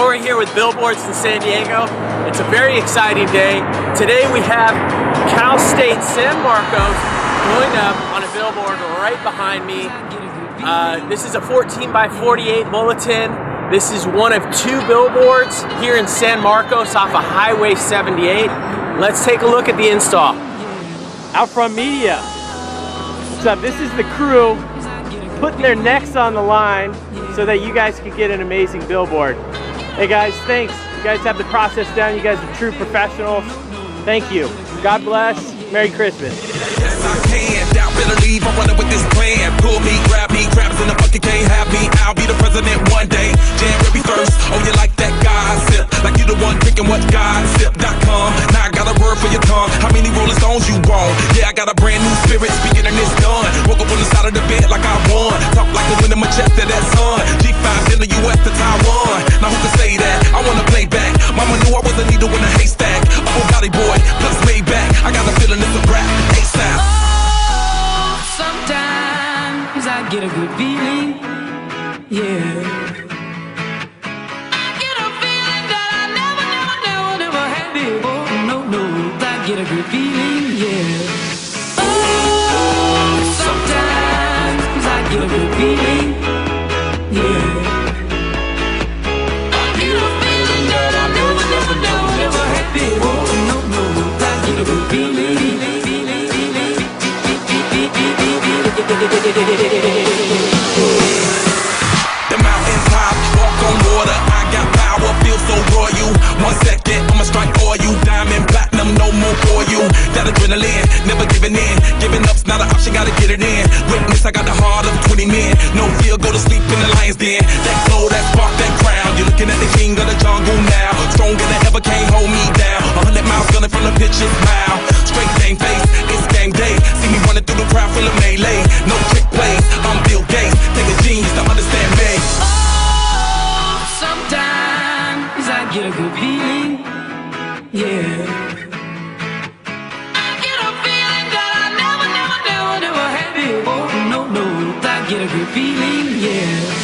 Corey here with Billboards in San Diego. It's a very exciting day. Today we have Cal State San Marcos going up on a billboard right behind me. This is a 14 by 48 bulletin. This is one of two billboards here in San Marcos off of Highway 78. Let's take a look at the install. Outfront Media. What's up? This is the crew putting their necks on the line so that you guys can get an amazing billboard. Hey guys, thanks. You guys have the process down. You guys are true professionals. Thank you. God bless. Merry Christmas. Yes, I can. Doubt, better leave. I'm running with this plan. Pull me, grab me, crabs in the bucket can't have me. I'll be the president one day. January 1st. Oh, you like that gossip? Like you the one drinking what gossip.com. Now I got a word for your tongue. How many Rolling Stones you want? Yeah, I got a brand new spirit speaking and it's done. Woke up on the side of the bed like I won. Talk like the wind in my chest to that sun. G5 in the US to Taiwan. Now who can say that? I wanna play back. Mama knew I was a needle in a haystack. A Bugatti boy, plus way back. I got a feeling it's a rap. ASAP. Oh, sometimes I get a good feeling. Yeah. I get a feeling that I never had before. No, I get a good feeling. Yeah. Oh, sometimes I get a good feeling. Yeah. I get a feeling that I never had before. No, I get a good feeling. The mountains high, walk on water. I got power, feel so royal. 1 second, I'ma strike for you. Diamond, platinum, no more for you. That adrenaline, never giving in. Giving up's not an option, gotta get it in. Witness, I got the heart of 20 men. No fear, go to sleep in the lion's den. That glow, that spark, that crown. You're looking at the king of the jungle now. Stronger than ever, can't hold me down. 100 miles gunning from the pitcher's mile. Straight game face, it's game day. See me running through the crowd full of melee. No trick plays, I'm Bill Gates. Take a genius to understand me. Oh, sometimes I get a good feeling. Yeah. I get a feeling that I never had before. No, I get a good feeling. Yeah.